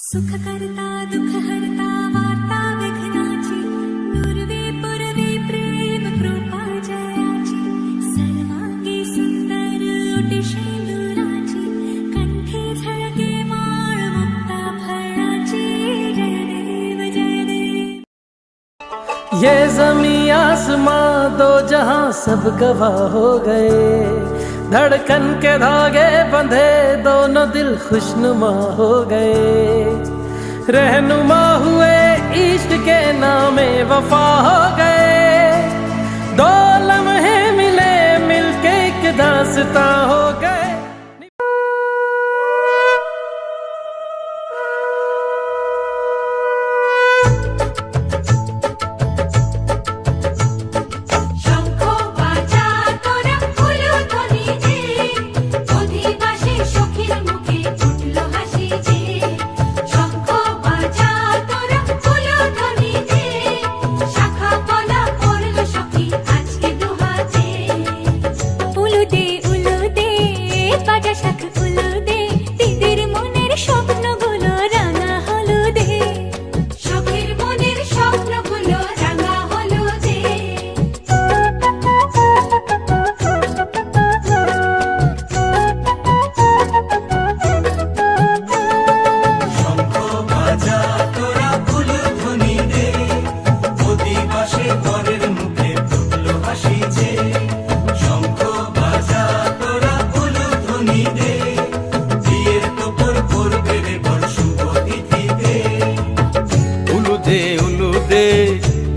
सुख करता दुख हरता वार्ता विघ्नाची नुरवी पुरवी प्रेम कृपा जयाची सर्वांगी सुंदर ओटी शेंदुराची कंठी झळके माळ मुक्ता फळाची जय देव जय देव। ये ज़मीं आसमां दो जहां सब गवाह हो गए, धड़कन के धागे बंधे दोनों दिल खुशनुमा हो गए, रहनुमा हुए इश्क के नामे वफा हो गए, दो लम्हे मिले मिलके एक दास्तां हो गए।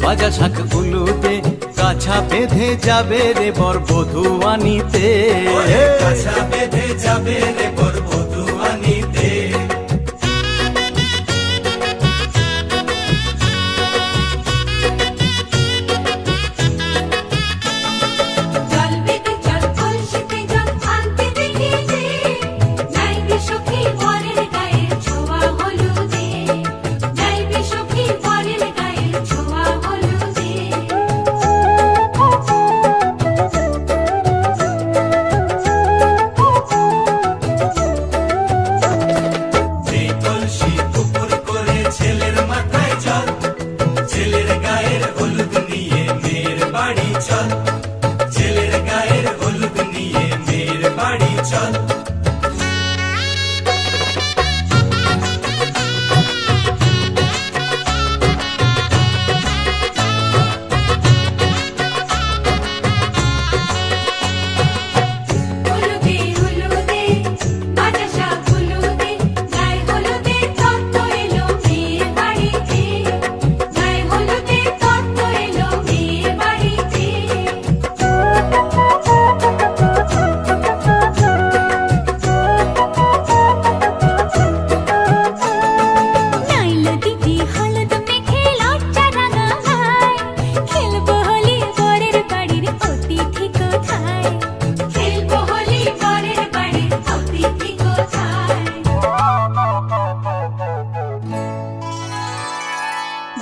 বাজা শাক উলুদে কাছা বেঁধে যাবে রে বর বধূ আনিতে, কাছা বেঁধে যাবে রে বর বধূ আনিতে। ছেলের গায়ের হলুদ নিয়ে মেয়ের বাড়ি চল।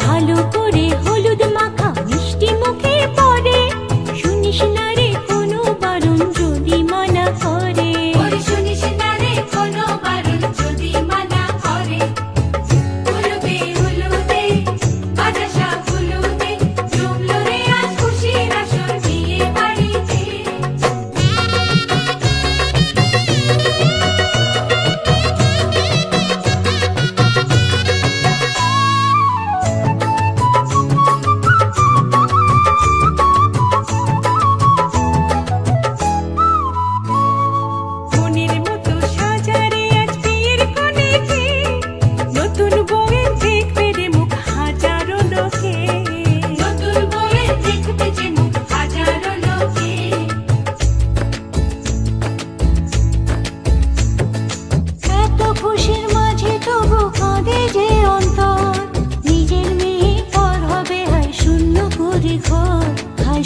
ভালো করে হলুদ মাখা মিষ্টি মুখে পড়ে, শুনিস না রে কোনো বারণ যদি মানা করে, শুনিস না রে কোনো বারণ যদি মানা করে। হলুদে হলুদে বাজা শাক হলুদে জমলো রে আজ খুশির আসর বিয়ে বাড়িতে।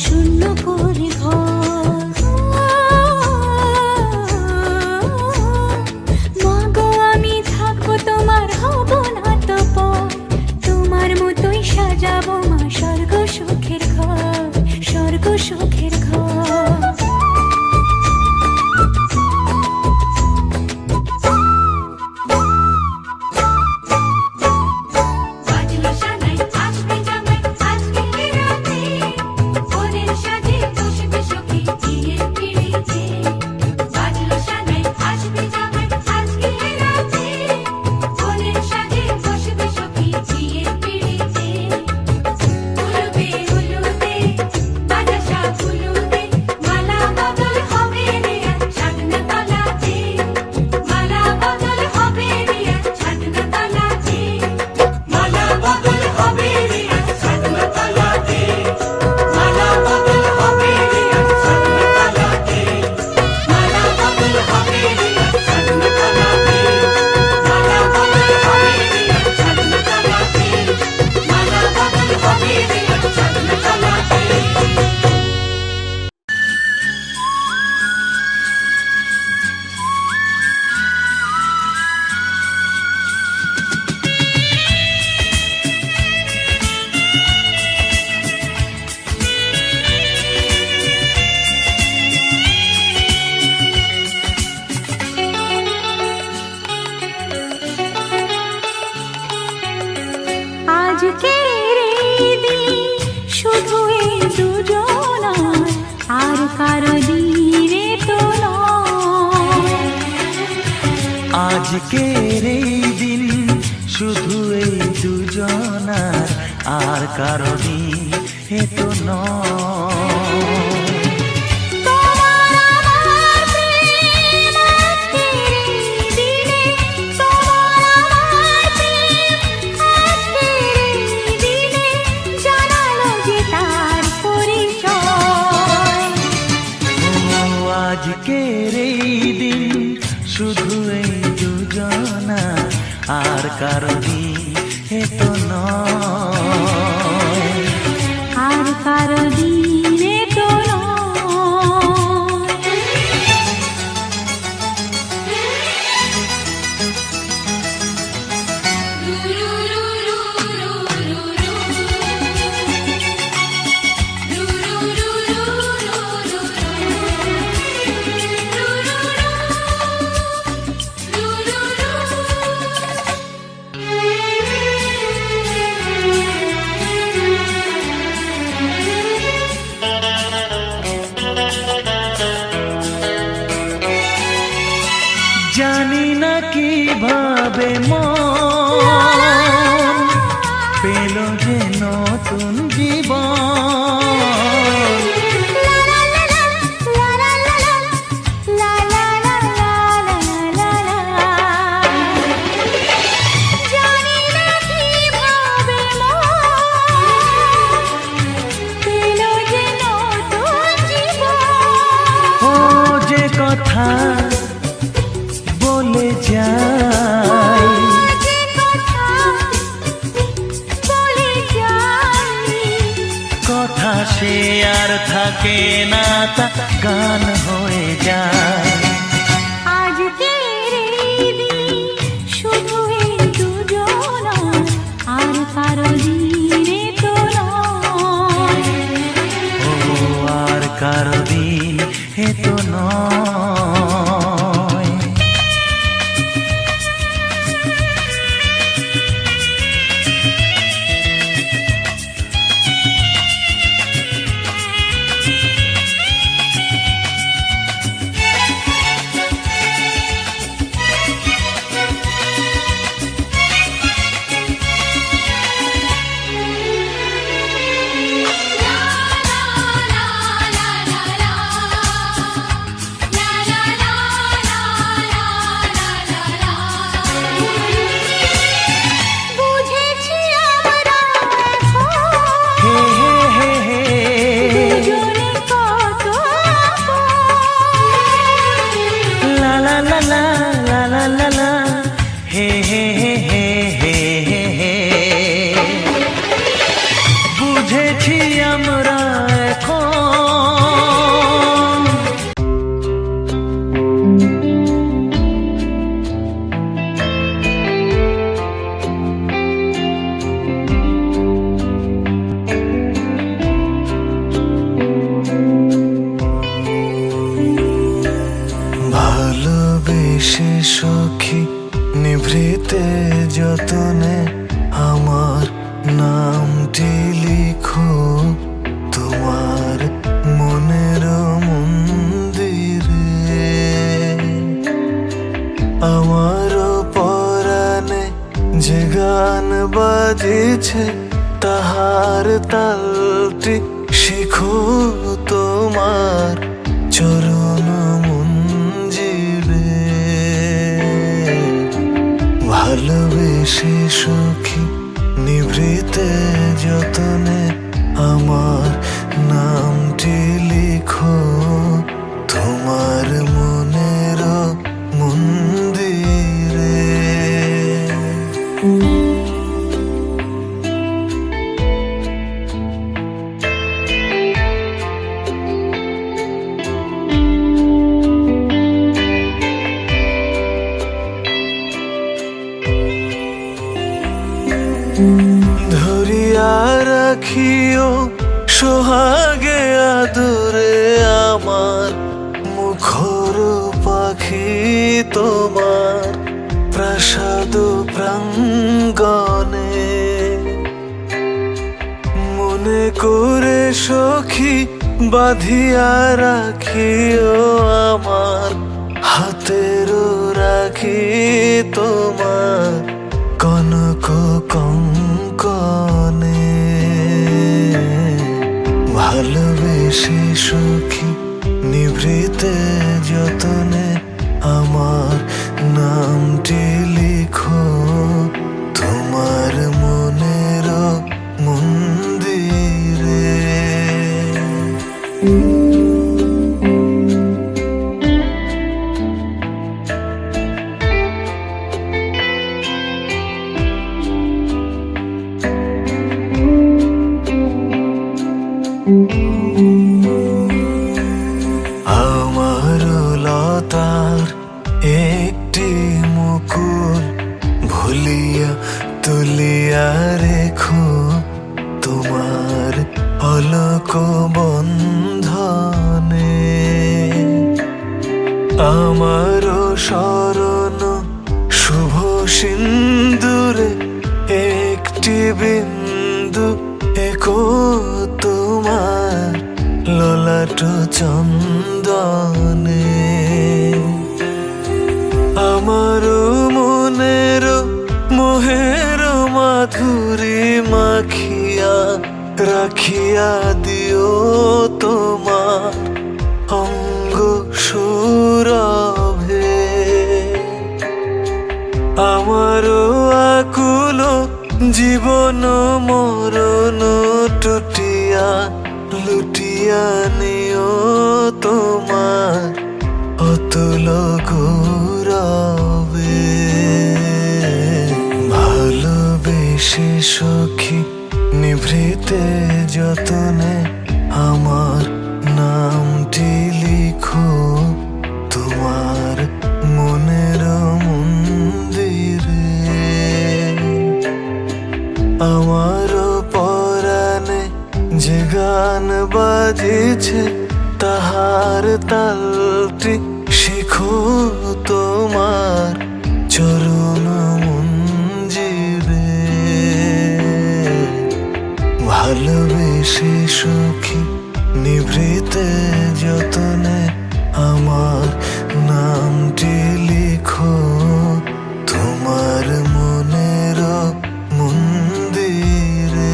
শূন্য করে ঘর মাগো আমি থাকবো তোমার হব না তো পর, তোমার মতোই সাজাবো মা স্বর্গ সুখের ঘর, স্বর্গ সুখের ঘর। আজকের এই দিন শুধু এই দুজনার, আর কারো দিন এ তো নয়। আজকের এই দিন শুধু এই দুজনা, আর কারো দিন এ তো নয়, আর কারো দিনে তো জানি না কিভাবে মন পেল যে নতুন জীবন। ও যে কথা বলে যাই, কথা সে আর থাকে না, তা গান হয়ে যায়। আজকের এই দিন শুধু এই দুজনা, আর কারো দিনে তো নয়, ও আর কারো দিন এ তো নয়। বুঝেছি আমরা এখন দুজনে কত লা লা লা লা লা লা লা লা, হে হে হে হে হে হে হে। বুঝেছি আমরা এখন। ভালোবেসে সখী নিভৃতে যতনে আমার নামটি লিখো তোমার মনের মন্দিরে। আমার পরাণে যে গান বাজিছে তাহার তালটি শিখো তোমার চরণ মঞ্জিরে। ভালোবেসে সখী নিভৃতে যতনে আমার নামটি লিখো তোমার মনের মন্দিরে। ধরিয়া রাখিও সোহাগে আদরে আমার মুখর পাখি তোমার প্রাসাদ প্রাঙ্গণে। মনে করে সখী বাঁধিয়া রাখিও আমার হাতের রাখি রাখি তোমার কনক কঙ্কনে। ভালোবেসে সুখী নিভৃতে যতনে আমার নামটি লিখো তোমার মনের মন্দিরে। আমার লতার একটি মুকুল ভুলিয়া তুলিয়া রেখো তোমার অলক বন্ধনে। আমার শরণ শুভ সিন্দুরে একটি বিন্দু একো তোমার ললাট চন্দনে। আমার মনের মোহের মাধুরী মাখিয়া রাখিয়া দিও তোমার অঙ্গ সুরভে। আমার আকুল জীবন মরণ টুটিয়া লুটিয়া নিও তোমার অতুল গৌরবে। ভালোবেসে সখী নিভৃতে যতনে আমার নামটি লিখো তোমার মনের মন্দিরে। আমার পরাণে যে গান বাজেছে তাহার তালটি শিখো তোমার চরণ মঞ্জিরে। ভালোবেসে সুখী নিভৃতে যতনে আমার নামটি লিখো তোমার মনের মন্দিরে।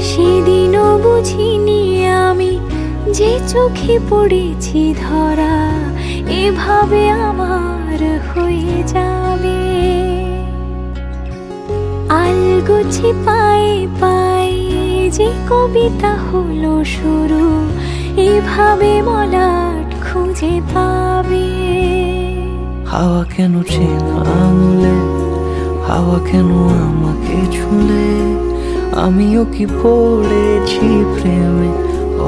সেদিনও বুঝিনি আমি যে চোখে পড়েছি ধরা এভাবে আমার হয়ে যাবে। আলগোছে পায়ে পায়ে যে কবিতা হলো শুরু এভাবে মলাট খুঁজে পাবে। হাওয়া কেন চেনা আঙুলে, হাওয়া কেন আমাকে ছুলে, আমিও কি পড়েছি প্রেমে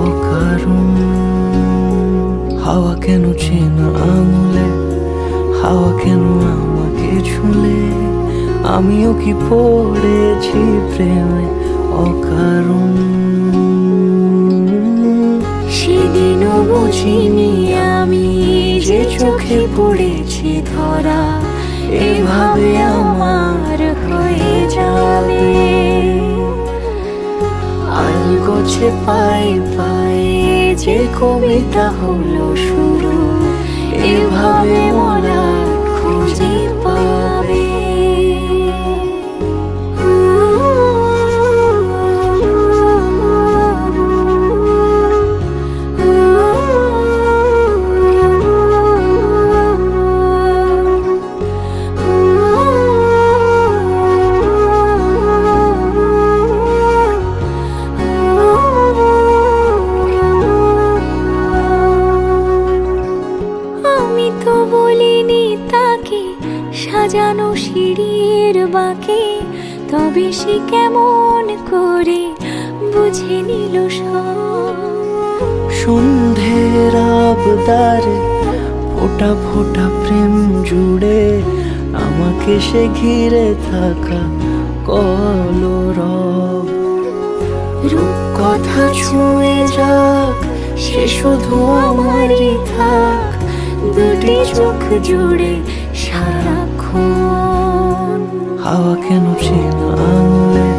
অকারণ। হাওয়া কেন চেনা আঙুলে, হাওয়া কেন আমাকে ছুলে, আমিও কি পড়েছি প্রেমে অকারণ। সেদিনও বুঝিনি আমি যে চোখে পড়েছি ধরা এভাবে আমার হয়ে যাবে। আলগোছে পায়ে পায়ে যে কবিতা হলো শুরু এভাবে মরা খুঁজে পাবে। আমি তো বলিনি তাকে তবে সে কেমন করে বুঝে নিল সব। সন্ধ্যের আবদারে ফোটা ফোটা প্রেম জুড়ে আমাকে সে ঘিরে থাকা কলরব। কথা ছুঁয়ে যাক সে শুধু আমারই থাক, দুটি চোখ জুড়ে সারাক্ষণ। হাওয়া কেন চেনা আঙুলে,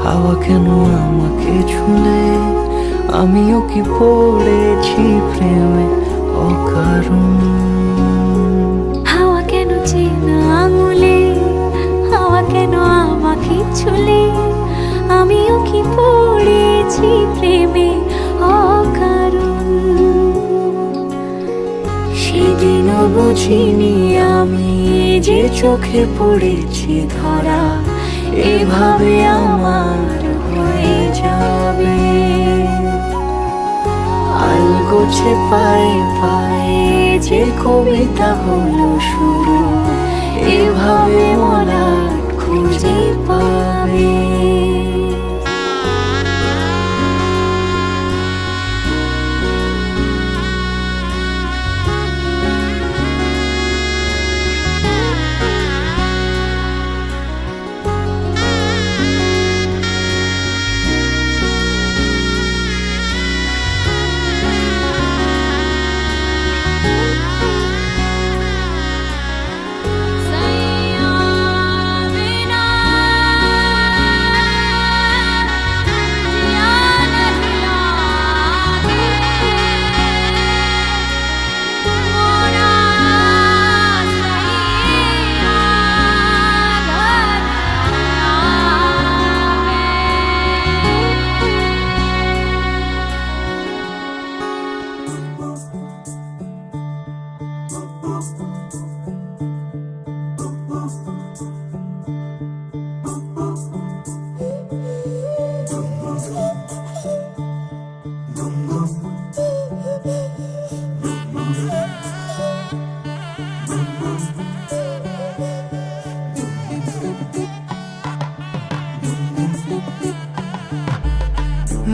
হাওয়া কেন আমাকে ঝুলে, আমিও কি পড়েছি প্রেমে অকারণ। হাওয়া কেন চেনা আঙুলে, হাওয়া কেন আমাকে ছুলে, আমিও কি পড়েছি প্রেমে অকারণ। সেদিনও বুঝিনি আমি যে চোখে পড়েছি ধরা, এভাবে আমার হয়ে যাবে। আলগোছে পায়ে পায়ে যে কবিতা হলো শুরু, এভাবে মলাট খুঁজে পাবে।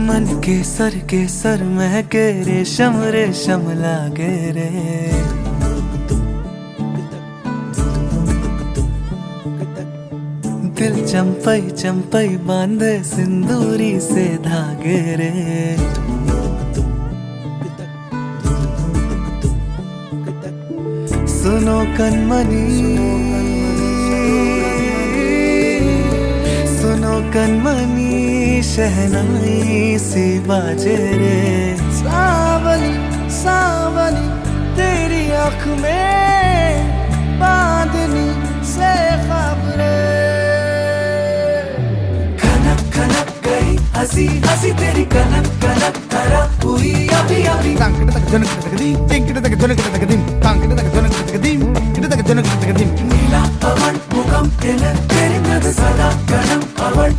मन के सर महके रेशम रेशम लागे रे। दिल चंपई चंपई बांधे सिंदूरी से धागे रे। सुनो कनमनी, सुनो कनमनी शहनाई सी बाजे रे। सावनी सावनी तेरी आँख में बांधनी से ख्वाब रे। खनक खनक गई हंसी हंसी तेरी कनक कनक करा हुई अभी अभी। नीला पवन मुगम तेरे मृद सदा गणम अवण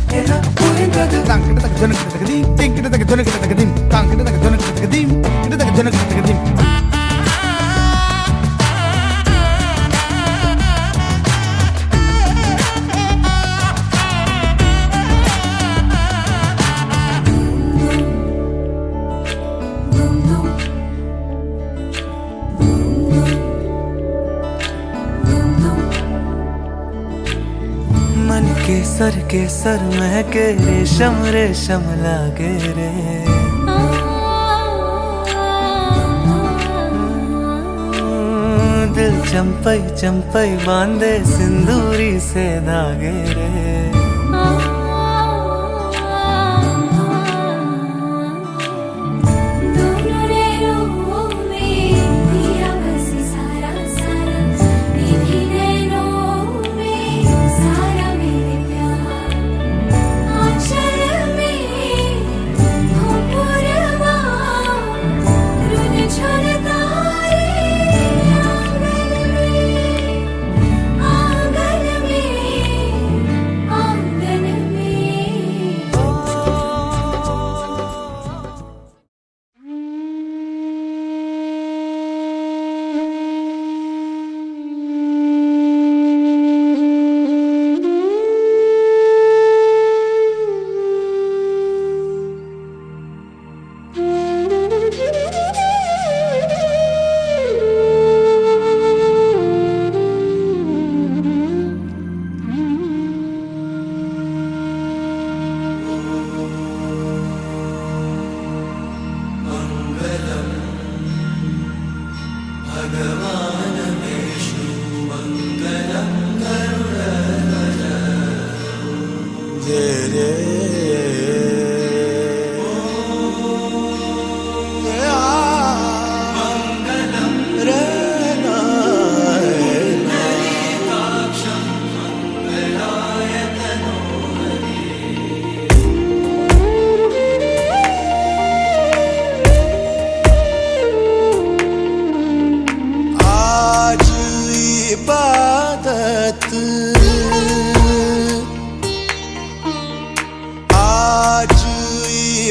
मन के सर महके रेशम रेशम लागे रे। दिल चंपई चंपई बांधे सिंदूरी से धागे रे।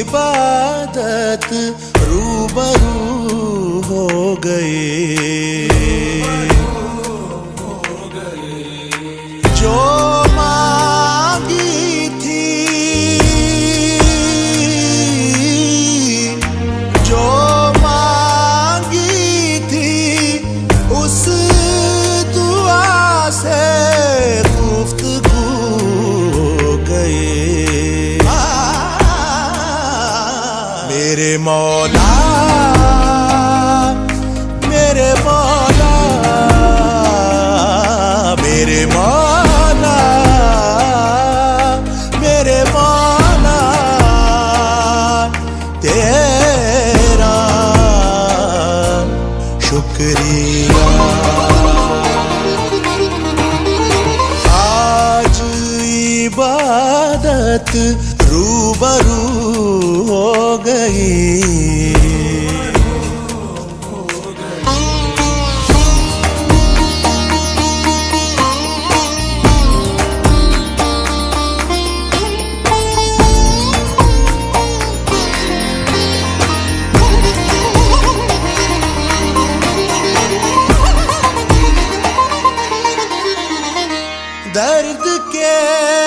इबादत रूबरू हो गए। जो मांगी थी, जो मांगी थी, उस दुआ से गुफ्तगू हो गए। मेरे मौला, मेरे मौला, मेरे मौला, मेरे मौला, तेरा शुक्रिया। आज इबादत रूबरू हो गई। दर्द के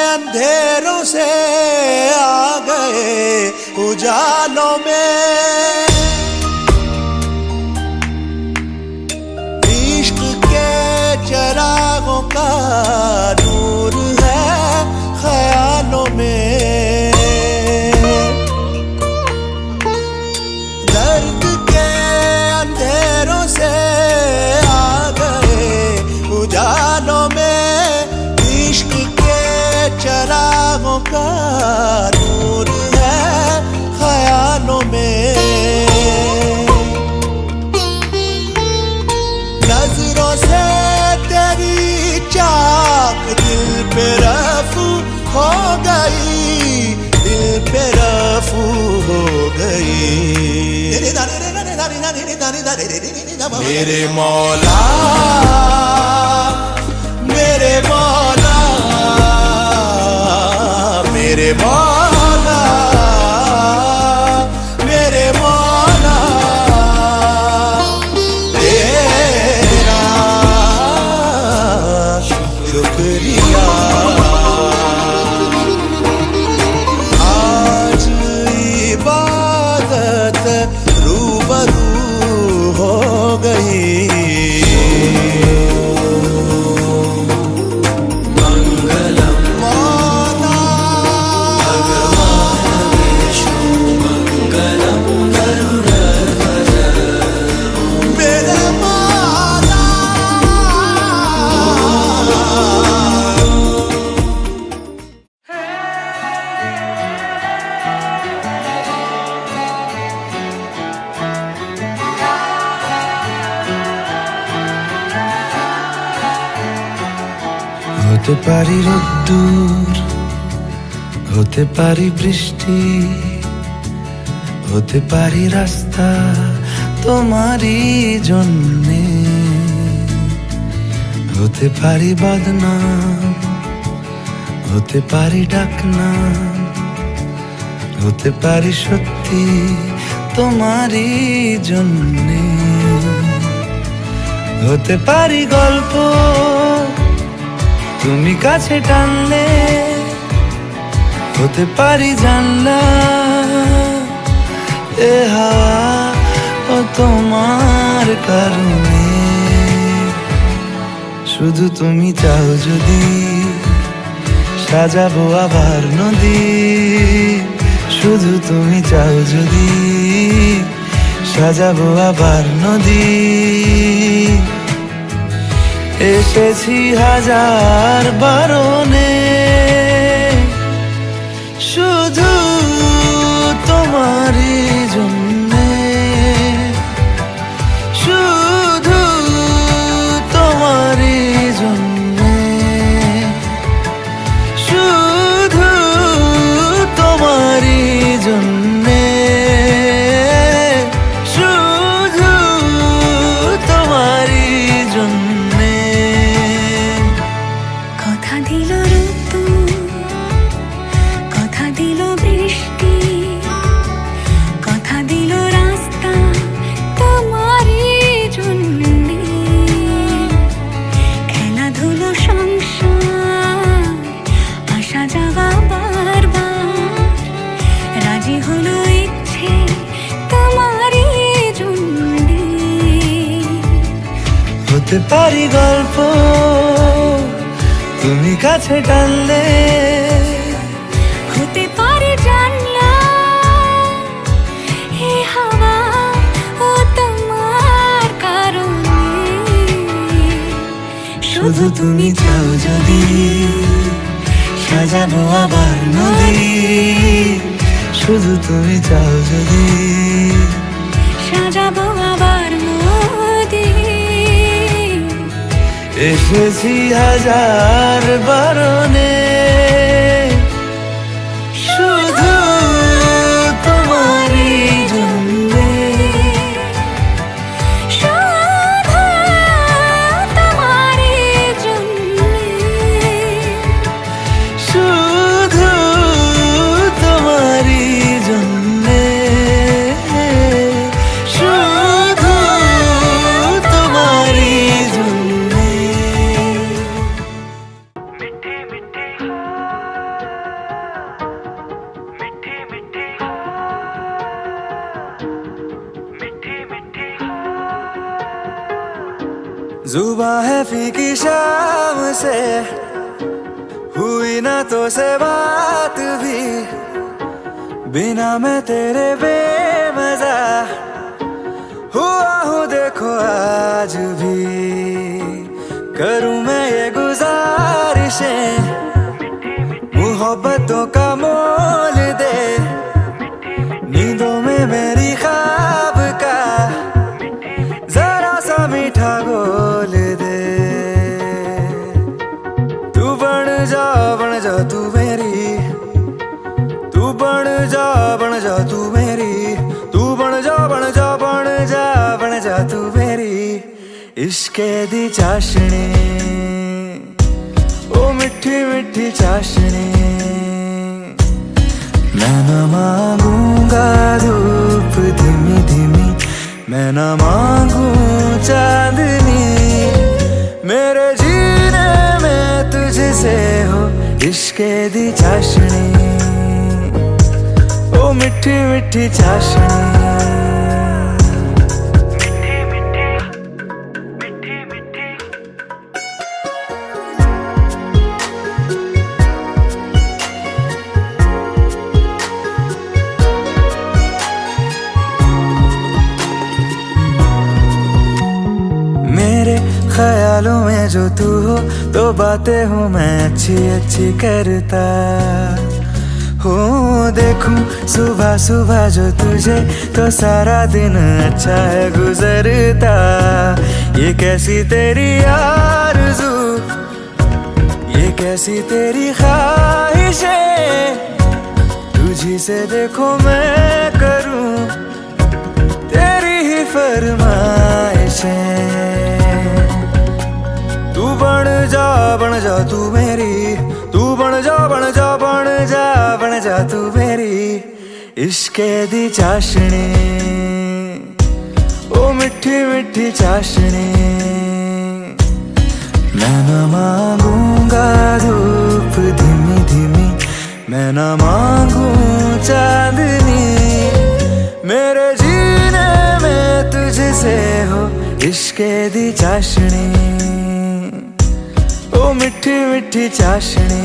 अंधेरों से आ गए उजालों में, इश्क के चरागों का नूर है ख्यालों में। दर्द के अंधेरों से आ गए उजालों में, इश्क के चरागों का नूर है ख्यालों में। नजरों से तेरी चाक दिल पे रफू हो गई, दिल पे रफू हो गई। मेरे मौला, मेरे मौला, मेरे मौला, मेरे मौला, तेरा शुक्रिया। आज इबादत रूबरू हो गई। হতে পারি রোদ্দুর, হতে পারি বৃষ্টি, হতে পারি রাস্তা তোমারই জন্যে, হতে পারি বদনাম, হতে পারি ডাকনাম, হতে পারি সত্যি তোমারই জন্যে, হতে পারি গল্প তুমি কাছে টানলে, হতে পারি জানলা এ হাওয়া ও তোমার কারণে। শুধু তুমি চাও যদি সাজাবো আবার নদী, শুধু তুমি চাও যদি সাজাবো আবার নদী। এসেছি হাজার বারণে, শুধু তোমারই জন্যে, শুধু তোমারই জন্যে, শুধু তোমারই জন্যে, শুধু তোমারই জন্যে। কথা দিল রূপ ইচ্ছে তোমারই জন্যে হতে পারি গল্প তুমি কাছে টানলে, হতে পারে জানলা হে হাওয়া ও তোমার কারণে শুধু তুমি চাও যদি সাজাবো আবার নদী, শুধু তুমি চাও যদি সাজাবো আবার নদী এসেছি হাজার বারণে শুধু তোমারই জন্যে, শুধু তোমারই জন্যে শুধু তোমারই জন্যে, শুধু তোমারই জন্যে। जुबां है फीकी शाम से हुई ना तो से बात भी, बिना मैं तेरे बेमजा हुआ हूँ देखो आज भी। करूँ मैं ये गुजारिशें मोहब्बतों का मोल दे, नींदों में मेरी ख्वाब का जरा सा मीठा बोल दे। तू बन जा तू मेरी, तू बन जा तू मेरी, तू बन जा तू मेरी इश्के दी चाशनी, ओ मिठी मिठी चाशनी। मैं न मांगूंगा धूप धीमी धीमी, मैं न मांगू चांदनी, मेरे जीने में तुझसे हो इश्के दी चाशनी, ओ मिठी मिठी चाशनी। मेरे ख्यालों में जो तू हो तो बातें हूँ मैं अच्छी अच्छी करता हो। देखूं सुबह सुबह जो तुझे तो सारा दिन अच्छा है गुजरता। ये कैसी तेरी आरज़ू, ये कैसी तेरी ख्वाहिशें, तुझी से देखो मैं करूं तेरी ही फरमाइशें। तू बन जा तू मेरी, तू बन जा तू मेरी इश्के दी चाशनी, ओ मिठी मिठी चाशनी। मैं न मांगूंगा धूप धीमी धीमी, मैं न मांगू चांदनी, मेरे जीने में तुझसे हो इश्के दी चाशनी, ओ मिठी मिठी चाशनी।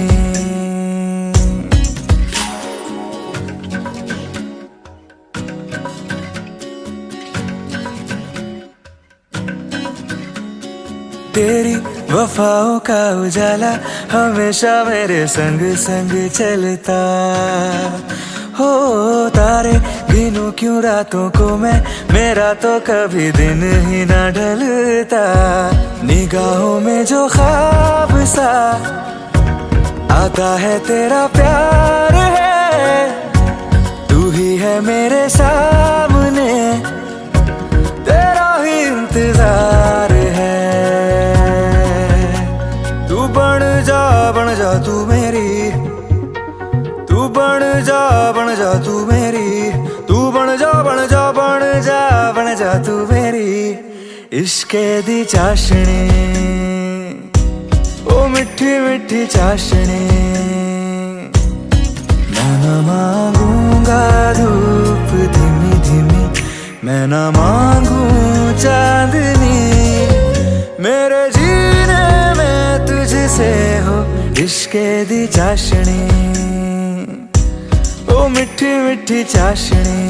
तेरी वफाओं का उजाला हमेशा मेरे संग संग चलता हो। तारे गिनूं क्यों रातों को मैं, मेरा तो कभी दिन ही ना ढलता। निगाहों में जो ख्वाब सा आता है तेरा प्यार है, तू ही है मेरे सामने, तेरा ही इंतजार है। तू बन जा तू मेरी, तू बन जा तू मेरी, तू बन जा तू मेरी इश्के दी चाशनी, ओ मिठी मिठी चाशनी। मैं न मांगूंगा धूप मैं ना मांगू चांदनी, मेरे जीने में तुझसे हो इश्के दी चाशनी, ओ मिठी मिठी चाशनी।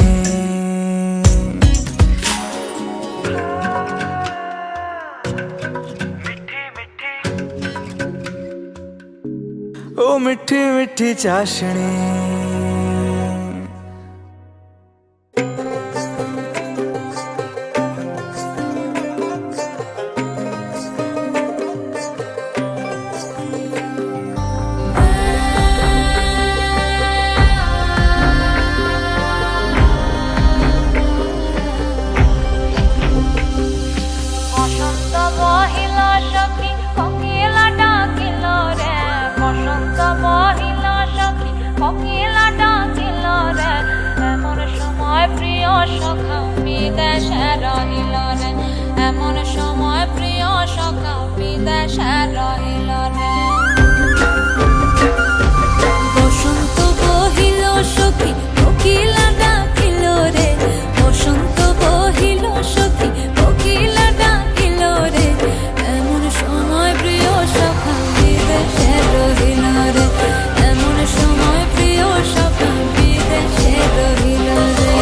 ओ मिठी मिठी चाशनी। বসন্ত বহিল সখী কোকিলা ডাকিল রে, বসন্ত বহিল সখী কোকিলা ডাকিল রে, এমন সময় প্রিয় সখা বিদেশে রহিল রে, এমন সময় প্রিয় সখা বিদেশে রহিল রে। বসন্ত বহিল সখী কোকিলা ডাকিল রে, বসন্ত বহিল সখী কোকিলা ডাকিল রে, এমন সময় প্রিয় সখা বিদেশে রহিল রে, এমন সময় প্রিয় সখা বিদেশে রহিল রে।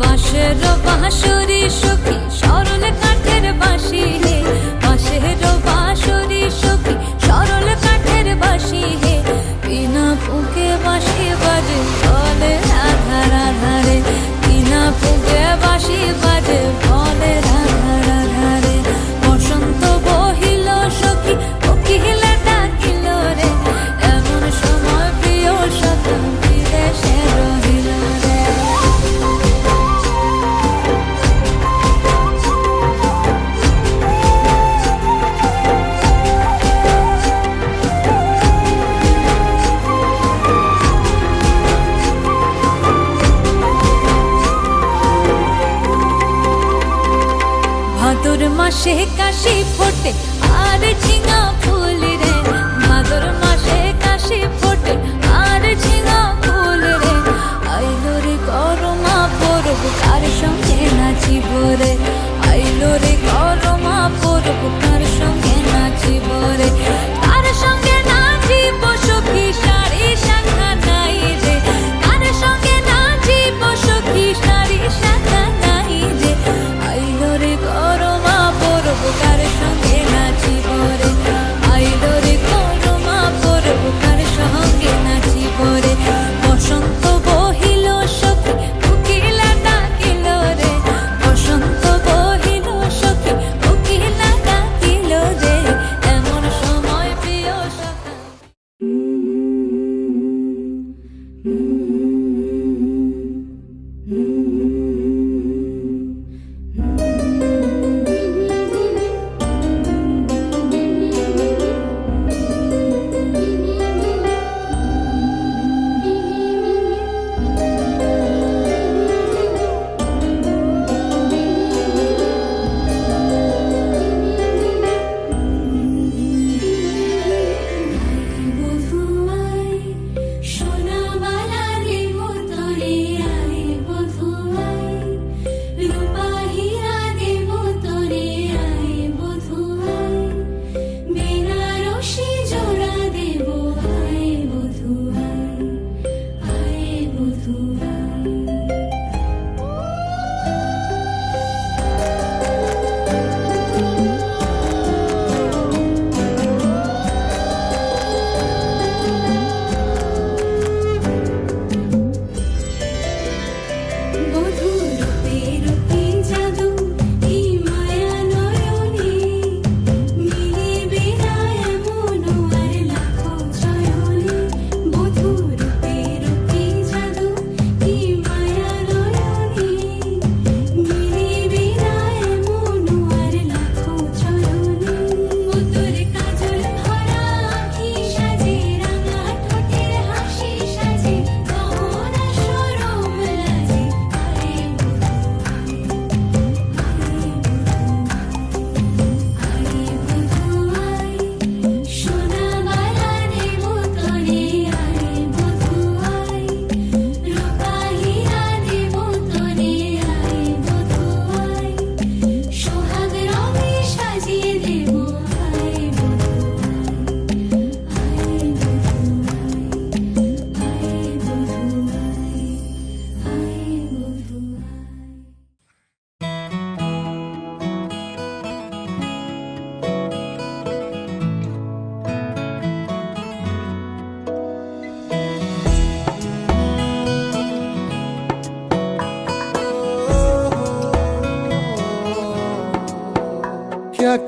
বাঁশের বাঁশরি সখী সরল কাঠের বাঁশি হে, বাঁশের বাঁশরি সখী সরল কাঠের বাঁশি হে, বিনা ফুঁকে বাঁশি বাজে বলে রাধা রাধা রে, বিনা ফুঁকে বাঁশি বাজে বলে রাধা রাধা রে। বসন্ত বহিল সখী কোকিলা ডাকিল রে, এমন সময় প্রিয় সখা বিদেশে রহিল রে। ভাদর মাসে কাশি ফোটে আর ঝিঙা ফুল রে, ভাদর মাসে কাশি ফোটে আর ঝিঙা ফুল রে, আইলো রে করমা পরব কার সঙ্গে নাচিব রে, আইলো রে করমা পরব কার সঙ্গে নাচিব রে, কার সঙ্গে নাচিব সখী শাড়ি শাখা নাই রে, কার সঙ্গে নাচিব সখী শাড়ি শাখা নাই রে, আইলো রে করমা পরব কার সঙ্গে নাচিব রে, আইলো রে করমা পরব কার সঙ্গে নাচিব রে। বসন্ত বহিল সখী কোকিলা ডাকিল রে, বসন্ত বহিল সখী কোকিলা ডাকিল রে, এমন সময়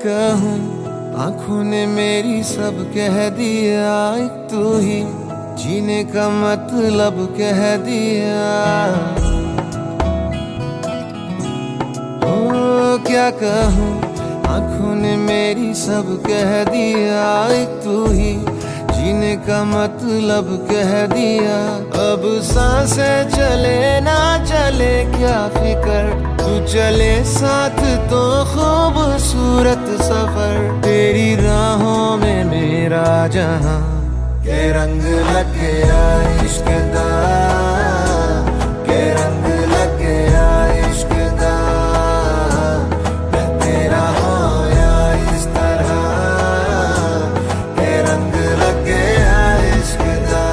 कहूँ, आंखों ने मेरी सब कह दिया, एक तू ही जीने का मतलब कह दिया। ओ क्या कहूँ, आंखों ने मेरी सब कह दिया, एक तू ही जीने का मतलब कह दिया। अब सांसें चले ना चले क्या फिकर, तू चले साथ तो खूबसूरत सफर। तेरी राहों में मेरा जहां के रंग लग गया इश्क दा, के रंग लग गया इश्क दा। मैं तेरा होया इस तरह, के रंग लग गया इश्क दा।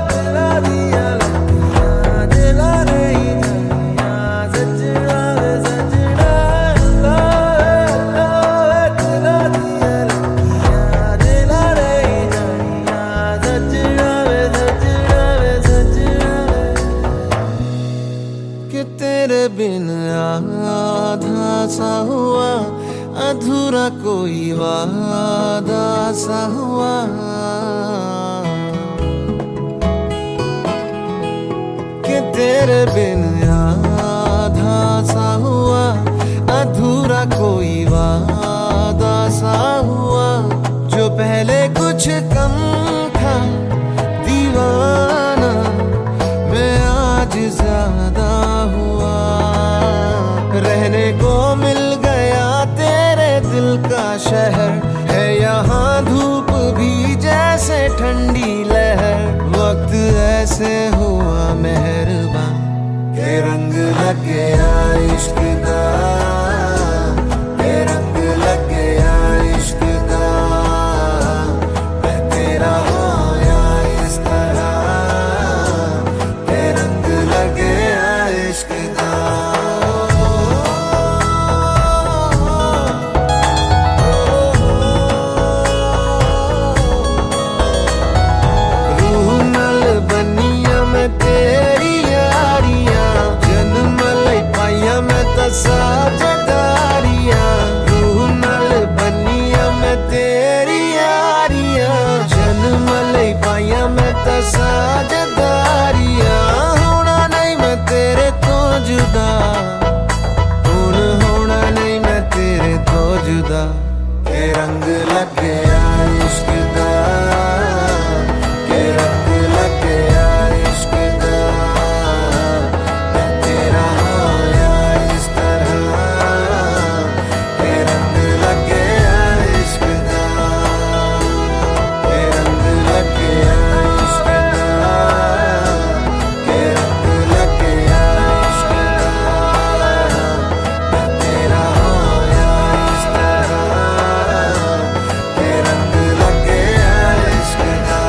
दिला दिया दिला नहीं दिया सजना सजना। दिला दिया दिला नहीं दिया सजना सजना। कि तेरे बिन आधा सा हुआ, अधूरा कोई वादा सा हुआ। कि तेरे बिन आधा सा हुआ, अधूरा कोई वादा सा हुआ। जो पहले कुछ कम था दीवाना, मैं आज ज्यादा हुआ। रहने को मिल गया तेरे दिल का शहर, है यहाँ धूप भी जैसे ठंडी लहर। वक्त ऐसे हुआ मेहरबान, के रंग लग गया इश्क दा, के रंग लग गया इश्क दा। मैं तेरा होया इस तरह, के रंग लग गया इश्क दा। रूह नल बनिया मैं तेरी यारियां, जन्म लई पाइया मैं तसा जदारियां। रूह नल बनिया मैं तेरी यारियां, जन्म लई पाइया मैं तसा जदारियां। होना नहीं मैं तेरे तो जुदा, हुन होना नहीं मैं तेरे तो जुदा। के रंग लग गया इश्क दा, के रंग लग गया इश्क दा। मैं तेरा होया इस तरह, के रंग लग गया इश्क दा, के रंग लग गया इश्क दा, के रंग लग गया इश्क दा। मैं तेरा होया इस तरह, के रंग लग गया इश्क दा।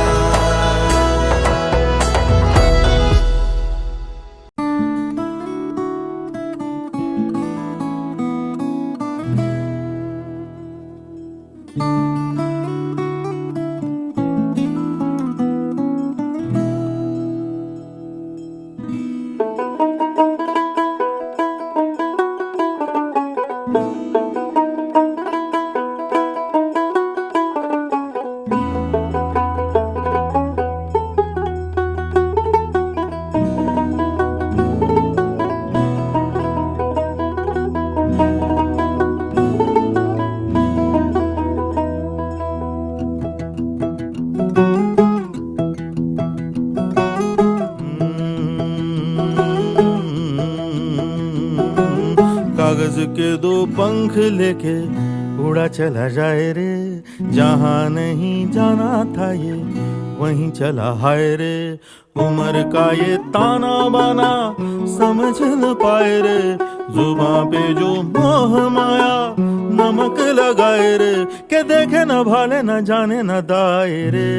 कागज के दो पंख लेके उड़ा चला जाए रे, जहाँ नहीं जाना था ये वहीं चला हाय रे। उम्र का ये ताना बाना समझ न पाए रे, जुबां पे जो मोह माया नमक लगाए रे। के देखे न भाले न जाने न दाए रे,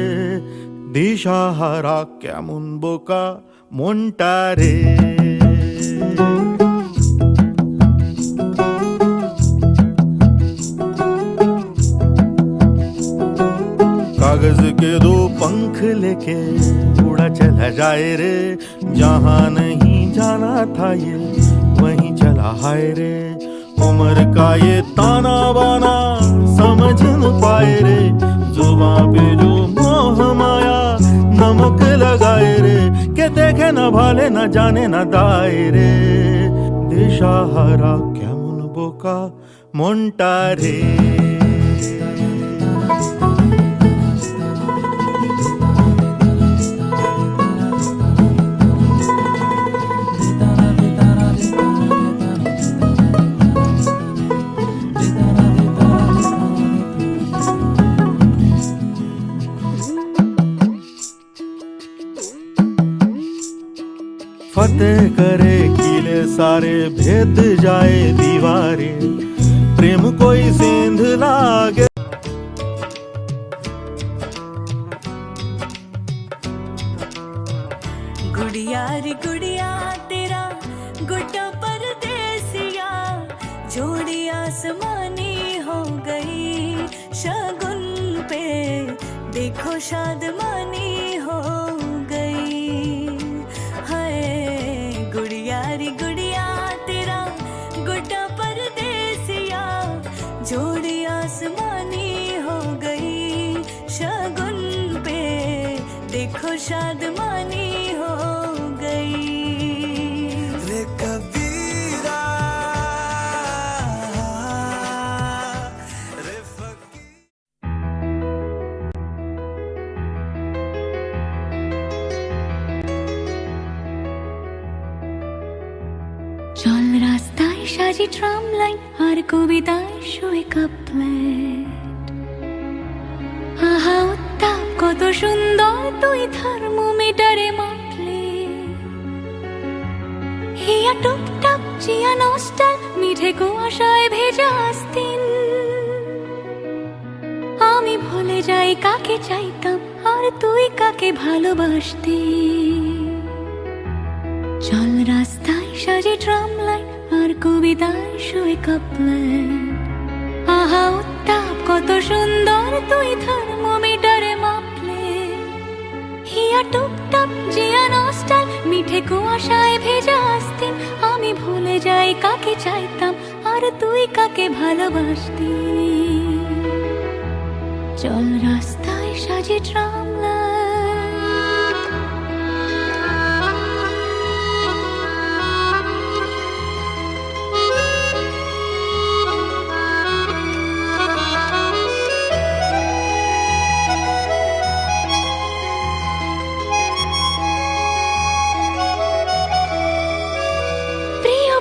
दिशा हारा क्या मुनबोका मोन्टारे। कागज के दो पंख लेके उड़ा चला जाए रे, जहाँ नहीं जाना था ये वहीं चला हाय रे। उम्र का ये ताना बाना समझ न पाए रे, जुबां पे जो मोह माया नमक लगाए रे, के देखे न भाले न जाने न दाए रे। दिशाहारा কেমন বোকা মনটা রে। फतेह करे किले सारे, भेद जाए दीवारें, प्रेम कोई सेंध लागे। गुड़िया रे गुड़िया तेरा गुड्डा परदेसिया, जोड़ी आसमानी हो गई शगुन पे, देखो शादमानी हो गई। हाय गुड़िया रे गुड़िया तेरा गुड्डा परदेसिया, जोड़ी आसमानी हो गई शगुन पे, देखो शादमानी हो गई। रे कबीरा रे फकीर। চল রাস্তায় সাজি ট্রাম লাইন আর কবিতায় শুয়ে কাপলেট, আহা উত্তাপ কত সুন্দর তুই থার্মোমিটারে মাপলে, হিয়া টুপটাপ চিয়া নস্টাল মিঠে কুয়াশায় ভেজা আস্তিন, আমি ভুলে যাই কাকে চাইতাম আর তুই কাকে ভালোবাসতি। চল রাস্তায় সাজে ট্রাম লাইন আর কবিতায় শুয়ে কাপলেট, আহা উত্তাপ কত সুন্দর তুই থার্মোমিটারে মাপলে, হিয়া টুপটাপ জিয়া নস্টাল মিঠে কুয়াশায় ভেজা আস্তিন, আমি ভুলে যাই কাকে চাইতাম আর তুই কাকে ভালোবাসতি। চল রাস্তায় সাজে ট্রাম লাইন।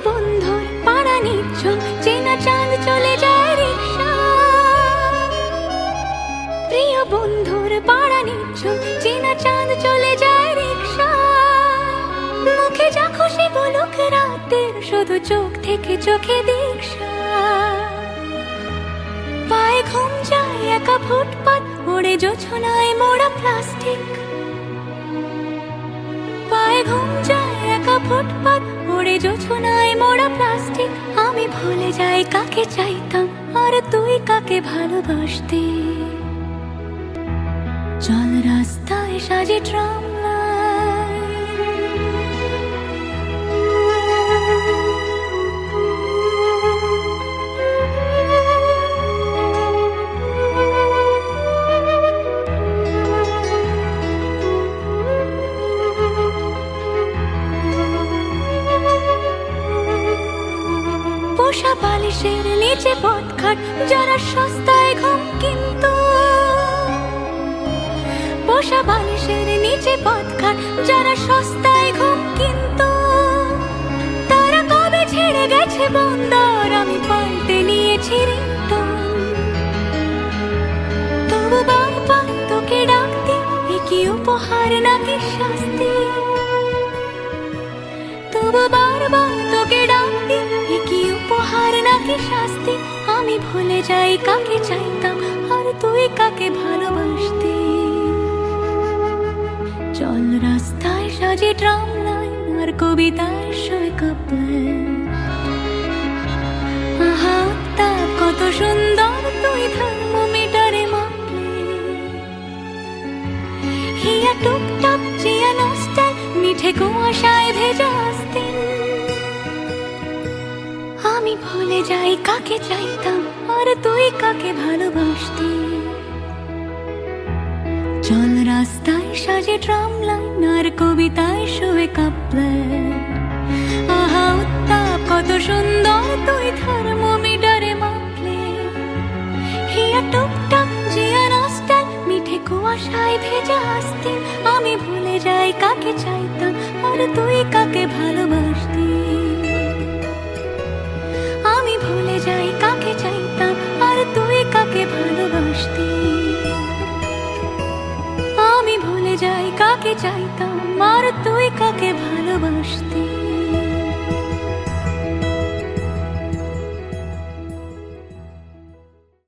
বন্ধুর পাড়া নিচ্ছন চেনা চাঁদ চলে যায় রিক্সা, প্রিয় বন্ধুর পাড়া নিচ্ছন চেনা চাঁদ চলে যায় রিক্সা, মুখে যা খুশি বলুক রাতের শুধু চোখ থেকে চোখে দীক্ষা, পায়ে ঘুম যায় একা ফুটপাত ওড়ে জোছনায় মোড়া প্লাস্টিক, পায়ে ঘুম যায় একা ফুটপাত ওড়ে জোছনায় মোড়া প্লাস্টিক, আমি ভুলে যাই কাকে চাইতাম আর তুই কাকে ভালোবাসতি। চল রাস্তায় সাজে ট্রাম লাইন। পোষা বালিশের নিচে পথঘাট যারা সস্তায় ঘুম কিন্তু, পোষা বালিশের নিচে পথঘাট যারা সস্তায় ঘুম কিন্তু, তারা কবে ছেড়ে গেছে বন্দর আমি পাল্টে নিয়েছি রিংটোন, তবু বারবার তোকে ডাকতে এ কি উপহার নাকি শাস্তি, তবু বারবার তোকে ডাকতে এ কি উপহার নাকি শাস্তি, আমি ভুলে যাই কাকে চাইতাম আর তুই কাকে ভালোবাসতি। চল রাস্তায় সাজে ট্রাম লাইন আর কবিতায় শুয়ে কাপলেট, আহা উত্তাপ কত সুন্দর তুই থার্মোমিটারে মাপলে, হিয়া টুপটাপ চিয়া নস্টাল মিঠে কুয়াশায় ভেজা আস্তিন, ভুলে যাই কাকে চাইতাম আর তুই কাকে ভালোবাসতি। চল রাস্তায় সাজে ট্রাম লাইন আর কবিতায় শুয়ে কাপলাইন। আহা উত্তাপ কত সুন্দর তুই থার্মোমিটারে মাপলে। হিয়া টুকটাক জিয়া নস্টাল মিঠে কুয়াশায় ভেজা আসতে। আমি ভুলে যাই কাকে চাইতাম আর তুই কাকে ভালোবাসতি। আমি ভুলে যাই কাকে চাইতাম আর তুই কাকে ভালোবাসতি। আমি ভুলে যাই কাকে চাইতাম আর তুই কাকে ভালোবাসতি।